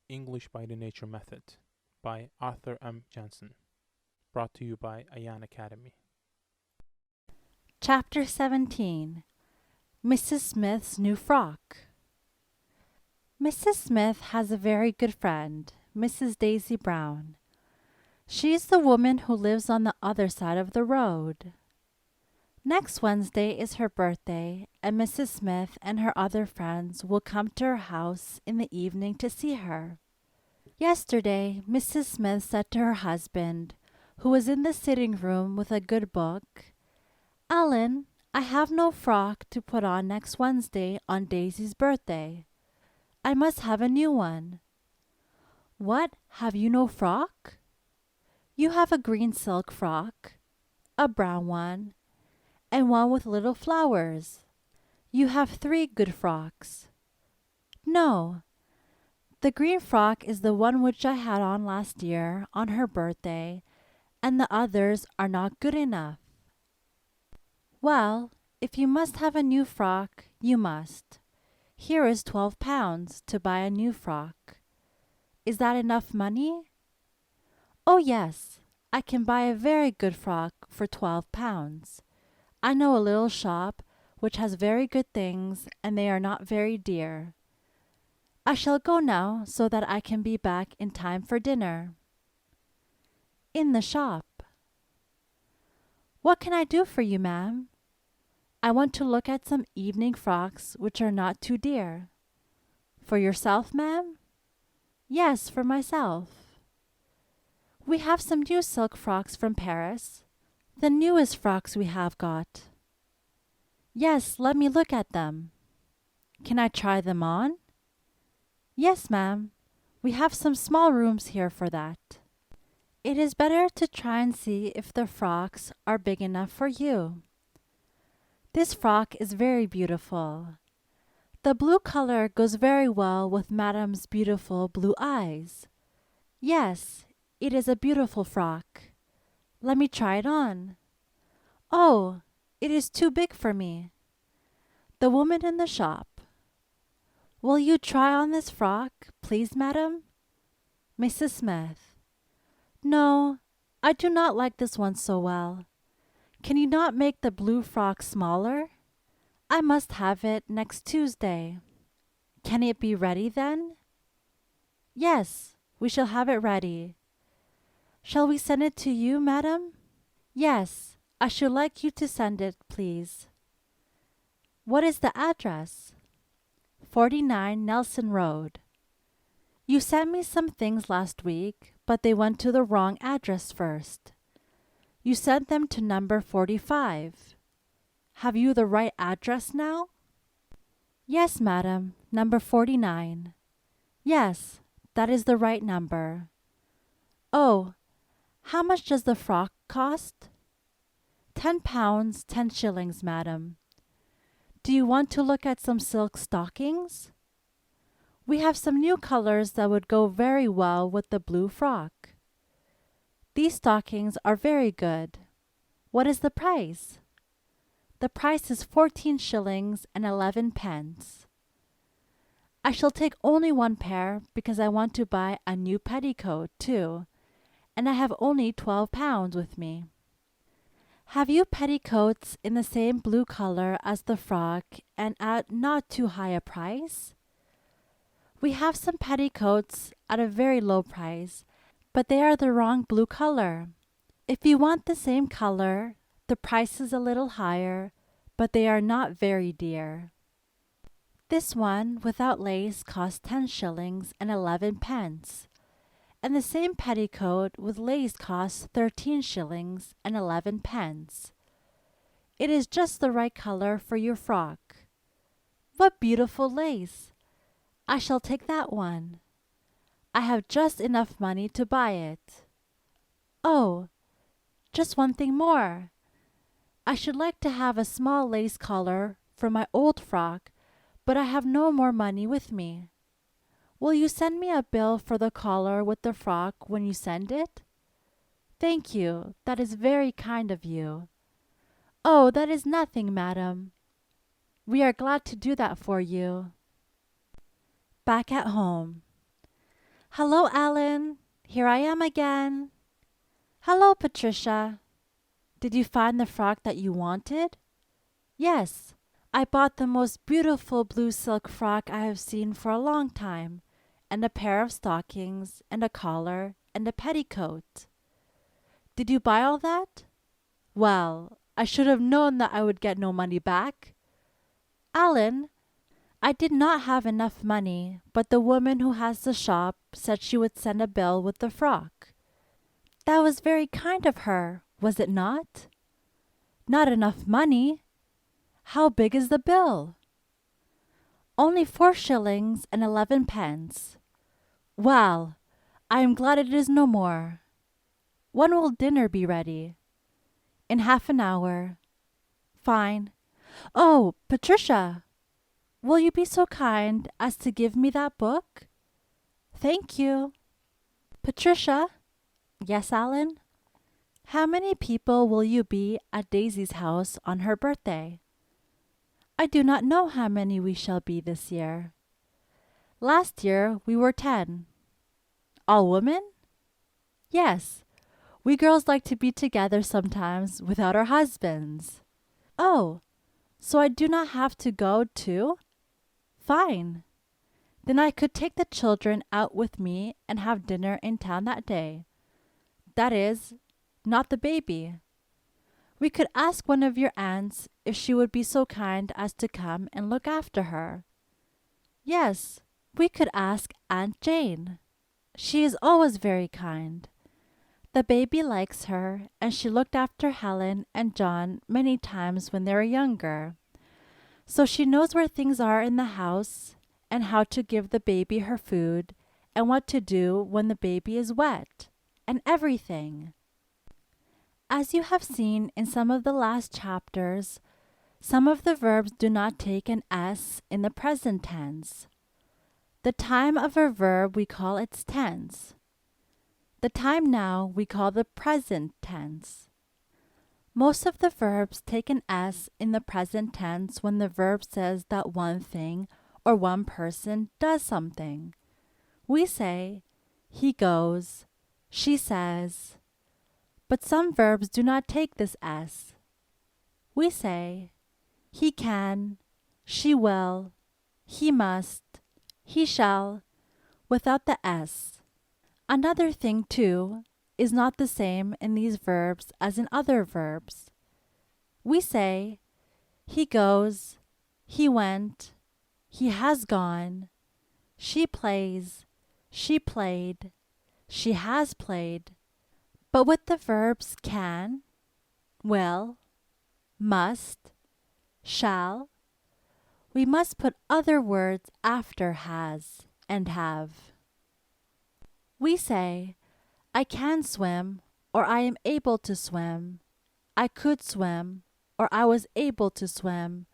English by the Nature Method by Arthur M. Jensen. Brought to you by Ayan Academy. Chapter 17. Mrs. Smith's New Frock. Mrs. Smith has a very good friend, Mrs. Daisy Brown. She is the woman who lives on the other side of the road. Next Wednesday is her birthday, and Mrs. Smith and her other friends will come to her house in the evening to see her. Yesterday, Mrs. Smith said to her husband, who was in the sitting room with a good book, "Ellen, I have no frock to put on next Wednesday on Daisy's birthday. I must have a new one." "What, have you no frock?" "You have a green silk frock, a brown one, and one with little flowers. You have 3 good frocks." "No, the green frock is the one which I had on last year on her birthday, and the others are not good enough." "Well, if you must have a new frock, you must. Here is 12 pounds to buy a new frock. Is that enough money?" "Oh yes, I can buy a very good frock for 12 pounds. I know a little shop which has very good things, and they are not very dear. I shall go now so that I can be back in time for dinner." "In the shop." "What can I do for you, ma'am?" "I want to look at some evening frocks which are not too dear." "For yourself, ma'am?" "Yes, for myself." "We have some new silk frocks from Paris, the newest frocks we have got." "Yes, let me look at them." "Can I try them on?" "Yes, ma'am. We have some small rooms here for that." "It is better to try and see if the frocks are big enough for you." "This frock is very beautiful. The blue color goes very well with Madame's beautiful blue eyes." "Yes, it is a beautiful frock. Let me try it on." "Oh, it is too big for me." The woman in the shop. "Will you try on this frock, please, madam?" Mrs. Smith. "No, I do not like this one so well. Can you not make the blue frock smaller? I must have it next Tuesday." "Can it be ready then?" "Yes, we shall have it ready." "Shall we send it to you, madam?" "Yes, I should like you to send it, please." "What is the address?" 49 Nelson Road. "You sent me some things last week, but they went to the wrong address first. You sent them to number 45. Have you the right address now?" "Yes, madam, number 49. Yes, that is the right number." "Oh, how much does the frock cost?" £10, 10 shillings, madam." "Do you want to look at some silk stockings?" "We have some new colors that would go very well with the blue frock." "These stockings are very good. What is the price?" "The price is 14 shillings and 11 pence." "I shall take only one pair because I want to buy a new petticoat too, and I have only 12 pounds with me." "Have you petticoats in the same blue color as the frock and at not too high a price?" "We have some petticoats at a very low price, but they are the wrong blue color. If you want the same color, the price is a little higher, but they are not very dear. This one without lace costs 10 shillings and 11 pence, and the same petticoat with lace costs 13 shillings and 11 pence. It is just the right color for your frock." "What beautiful lace! I shall take that one. I have just enough money to buy it." "Oh, just one thing more. I should like to have a small lace collar for my old frock, but I have no more money with me. Will you send me a bill for the collar with the frock when you send it?" "Thank you, that is very kind of you." "Oh, that is nothing, madam. We are glad to do that for you." Back at home. Hello, Alan. Here I am again. Hello, Patricia. Did you find the frock that you wanted? Yes, I bought the most beautiful blue silk frock I have seen for a long time, and a pair of stockings, and a collar, and a petticoat. Did you buy all that? Well, I should have known that I would get no money back. Alan, I did not have enough money, but the woman who has the shop said she would send a bill with the frock. That was very kind of her, was it not? Not enough money? How big is the bill? Only 4 shillings and 11 pence. Well, I am glad it is no more. When will dinner be ready? In half an hour. Fine. Oh, Patricia, will you be so kind as to give me that book? Thank you. Patricia? Yes, Alan? How many people will you be at Daisy's house on her birthday? I do not know how many we shall be this year. Last year we were 10. All women? Yes. We girls like to be together sometimes without our husbands. Oh, so I do not have to go too? Fine. Then I could take the children out with me and have dinner in town that day. That is, not the baby. We could ask one of your aunts if she would be so kind as to come and look after her. Yes, we could ask Aunt Jane. She is always very kind. The baby likes her, and she looked after Helen and John many times when they were younger. So she knows where things are in the house, and how to give the baby her food, and what to do when the baby is wet, and everything. As you have seen in some of the last chapters, some of the verbs do not take an S in the present tense. The time of a verb we call its tense. The time now we call the present tense. Most of the verbs take an S in the present tense when the verb says that one thing or one person does something. We say, he goes, she says. But some verbs do not take this S. We say, he can, she will, he must, he shall, without the S. Another thing, too, is not the same in these verbs as in other verbs. We say, he goes, he went, he has gone, she plays, she played, she has played. But with the verbs can, will, must, shall, we must put other words after has and have. We say, I can swim, or I am able to swim. I could swim, or I was able to swim,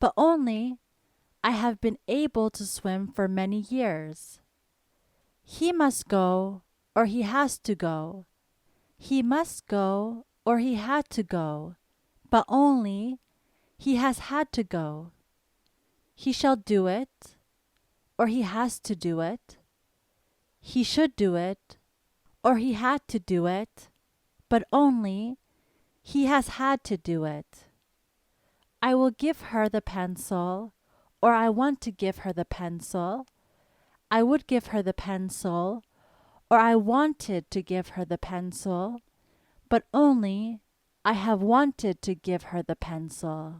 but only I have been able to swim for many years. He must go, or he has to go. He must go, or he had to go, but only he has had to go. He shall do it, or he has to do it. He should do it, or he had to do it, but only he has had to do it. I will give her the pencil, or I want to give her the pencil. I would give her the pencil, or I wanted to give her the pencil, but only I have wanted to give her the pencil.